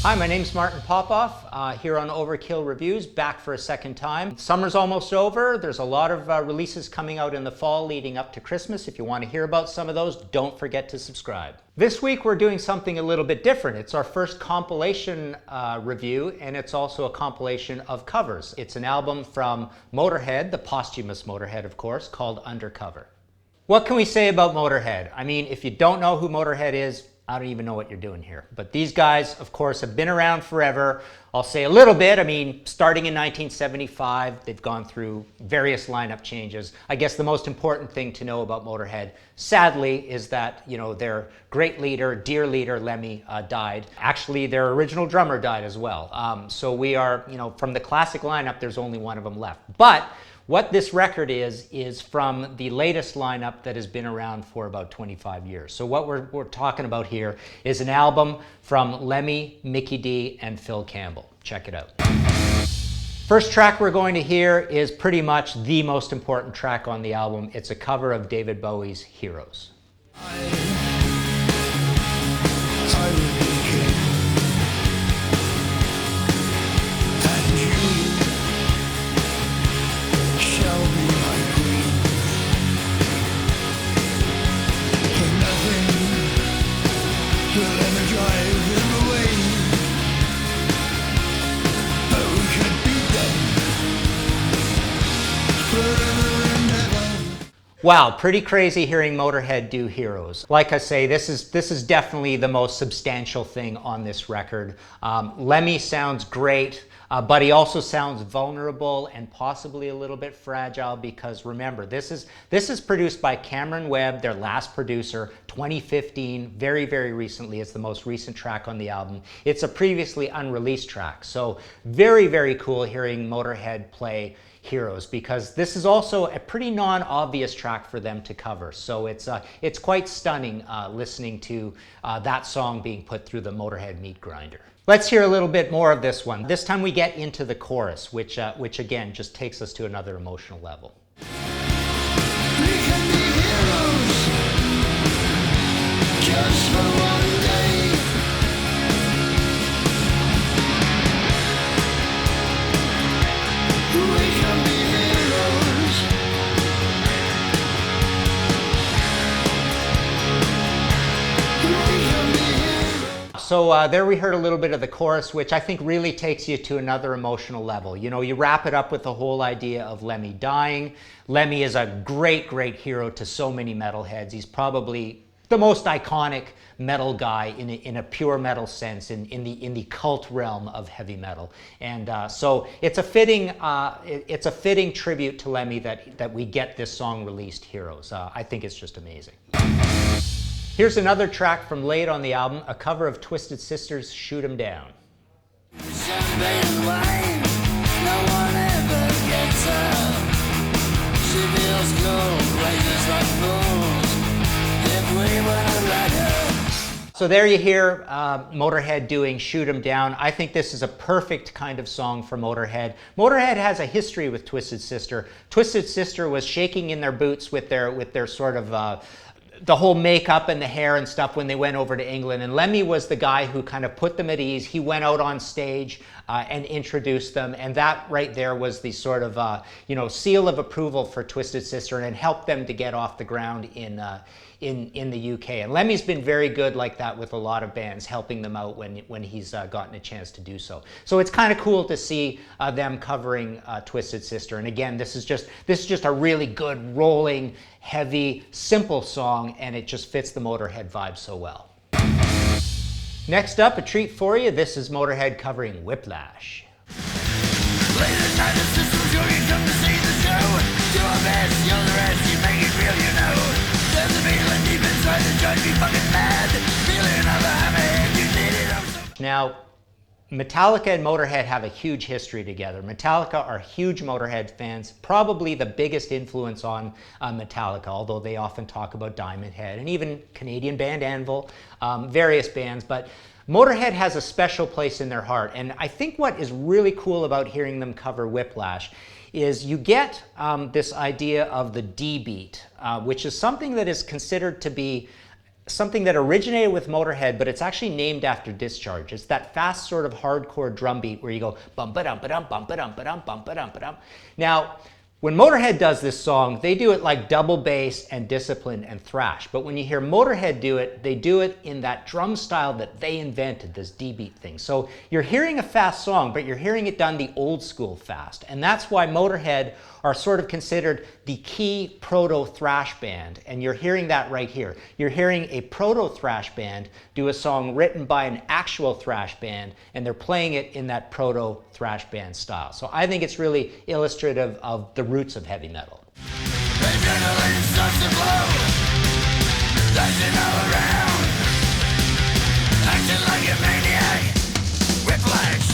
Hi, my name's Martin Popoff, here on Overkill Reviews, back for a second time. Summer's almost over. There's a lot of releases coming out in the fall leading up to Christmas. If you want to hear about some of those, don't forget to subscribe. This week we're doing something a little bit different. It's our first compilation review, and it's also a compilation of covers. It's an album from MOTÖRHEAD, the posthumous MOTÖRHEAD, of course, called Undercover. What can we say about MOTÖRHEAD? I mean, if you don't know who MOTÖRHEAD is, I don't even know what you're doing here. But these guys, of course, have been around forever. I'll say a little bit. I mean, starting in 1975, they've gone through various lineup changes. I guess the most important thing to know about MOTÖRHEAD, sadly, is that, you know, their great leader, dear leader, Lemmy, died. Actually, their original drummer died as well. So we are, you know, from the classic lineup, there's only one of them left. But what this record is from the latest lineup that has been around for about 25 years. So what we're talking about here is an album from Lemmy, Mickey D, and Phil Campbell. Check it out. First track we're going to hear is pretty much the most important track on the album. It's a cover of David Bowie's Heroes. Wow, pretty crazy hearing MOTÖRHEAD do Heroes. Like I say, this is definitely the most substantial thing on this record. Lemmy sounds great, but he also sounds vulnerable and possibly a little bit fragile because remember, this is produced by Cameron Webb, their last producer, 2015, very, very recently. It's the most recent track on the album. It's a previously unreleased track. So very, very cool hearing MOTÖRHEAD play Heroes, because this is also a pretty non-obvious track for them to cover. So it's quite stunning listening to that song being put through the MOTÖRHEAD meat grinder. Let's hear a little bit more of this one. This time we get into the chorus, which again just takes us to another emotional level. We can be heroes just for one day. We can be heroes. We can be heroes. So there we heard a little bit of the chorus, which I think really takes you to another emotional level. You know, you wrap it up with the whole idea of Lemmy dying. Lemmy is a great, great hero to so many metalheads. He's probably the most iconic metal guy in a pure metal sense, in the cult realm of heavy metal. And so it's a fitting tribute to Lemmy that we get this song released, Heroes. I think it's just amazing. Here's another track from late on the album, a cover of Twisted Sister's Shoot 'Em Down. Champagne and wine, no one ever gets her. She feels cold, rages like fools. If we were to let her. So there you hear MOTÖRHEAD doing Shoot 'Em Down. I think this is a perfect kind of song for MOTÖRHEAD. MOTÖRHEAD has a history with Twisted Sister. Twisted Sister was shaking in their boots with their sort of the whole makeup and the hair and stuff when they went over to England. And Lemmy was the guy who kind of put them at ease. He went out on stage and introduced them. And that right there was the sort of, you know, seal of approval for Twisted Sister and helped them to get off the ground in the UK. And Lemmy's been very good like that with a lot of bands, helping them out when he's gotten a chance to do so. So it's kind of cool to see them covering Twisted Sister. And again, this is just a really good, rolling, heavy, simple song, and it just fits the MOTÖRHEAD vibe so well. Next up, a treat for you. This is MOTÖRHEAD covering Whiplash. Late at night, the system's sure you come to see the show. Do our best, you're the rest, you make it real, you know. There's a feeling deep inside that drives me fucking mad. Feeling of a hammerhead, you need it, I'm so... Now, Metallica and MOTÖRHEAD have a huge history together. Metallica are huge MOTÖRHEAD fans, probably the biggest influence on Metallica, although they often talk about Diamond Head and even Canadian band Anvil, various bands. But MOTÖRHEAD has a special place in their heart. And I think what is really cool about hearing them cover Whiplash is you get this idea of the D beat, which is something that is considered to be something that originated with Motorhead, but it's actually named after Discharge. It's that fast sort of hardcore drum beat where you go bum ba dum ba dum bum ba dum ba dum bum ba dum ba dum. Now, when Motorhead does this song, they do it like double bass and discipline and thrash. But when you hear Motorhead do it, they do it in that drum style that they invented, this D-beat thing. So you're hearing a fast song, but you're hearing it done the old school fast. And that's why Motorhead are sort of considered the key proto-thrash band. And you're hearing that right here. You're hearing a proto-thrash band do a song written by an actual thrash band, and they're playing it in that proto-thrash band style. So I think it's really illustrative of the roots of heavy metal. Adrenaline starts to blow, dashing all around, acting like a maniac. Whiplash.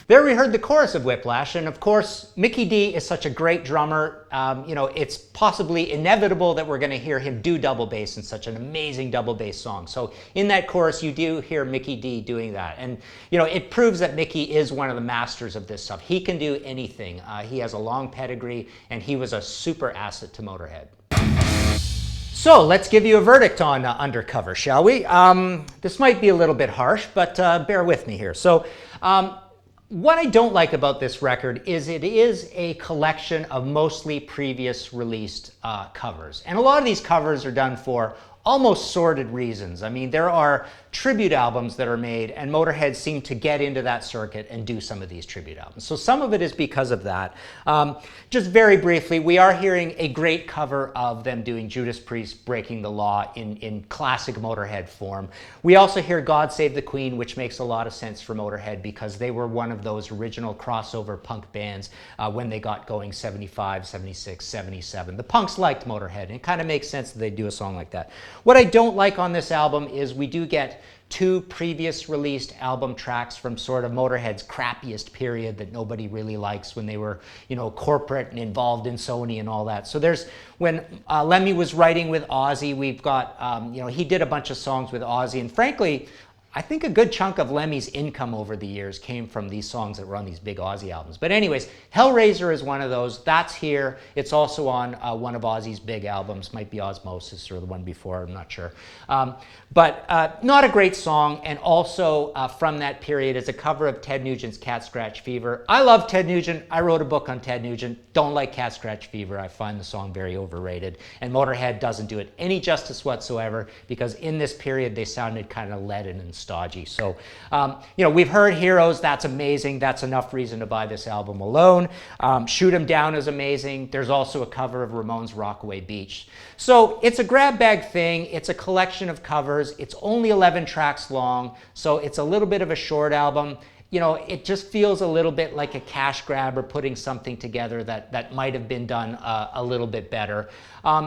There we heard the chorus of Whiplash, and of course, Mikkey Dee is such a great drummer. You know, it's possibly inevitable that we're going to hear him do double bass in such an amazing double bass song. So in that chorus, you do hear Mikkey Dee doing that. And, you know, it proves that Mikkey is one of the masters of this stuff. He can do anything. He has a long pedigree, and he was a super asset to Motorhead. So let's give you a verdict on Undercover, shall we? This might be a little bit harsh, but bear with me here. So, what I don't like about this record is it is a collection of mostly previous released covers. And a lot of these covers are done for almost sordid reasons. I mean, there are tribute albums that are made, and Motorhead seem to get into that circuit and do some of these tribute albums. So some of it is because of that. Just very briefly, we are hearing a great cover of them doing Judas Priest Breaking the Law in classic Motorhead form. We also hear God Save the Queen, which makes a lot of sense for Motorhead because they were one of those original crossover punk bands when they got going 75, 76, 77. The punks liked Motorhead, and it kind of makes sense that they do a song like that. What I don't like on this album is we do get two previous released album tracks from sort of Motorhead's crappiest period that nobody really likes when they were, you know, corporate and involved in Sony and all that. So there's, when Lemmy was writing with Ozzy, we've got, you know, he did a bunch of songs with Ozzy, and frankly, I think a good chunk of Lemmy's income over the years came from these songs that were on these big Ozzy albums. But anyways, Hellraiser is one of those. That's here. It's also on one of Ozzy's big albums. Might be Osmosis or the one before, I'm not sure. But not a great song. And also from that period is a cover of Ted Nugent's Cat Scratch Fever. I love Ted Nugent. I wrote a book on Ted Nugent. Don't like Cat Scratch Fever. I find the song very overrated. And Motorhead doesn't do it any justice whatsoever because in this period they sounded kind of leaden and stodgy. So, you know, we've heard Heroes. That's amazing. That's enough reason to buy this album alone. Shoot 'Em Down is amazing. There's also a cover of Ramones' Rockaway Beach. So it's a grab bag thing. It's a collection of covers. It's only 11 tracks long, so it's a little bit of a short album. You know, it just feels a little bit like a cash grab or putting something together that might have been done a little bit better.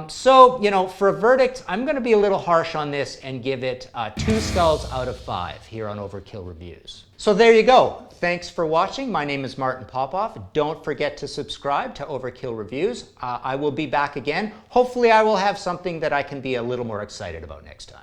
So, you know, for a verdict, I'm going to be a little harsh on this and give it 2 skulls out of 5 here on Overkill Reviews. So there you go. Thanks for watching. My name is Martin Popoff. Don't forget to subscribe to Overkill Reviews. I will be back again. Hopefully I will have something that I can be a little more excited about next time.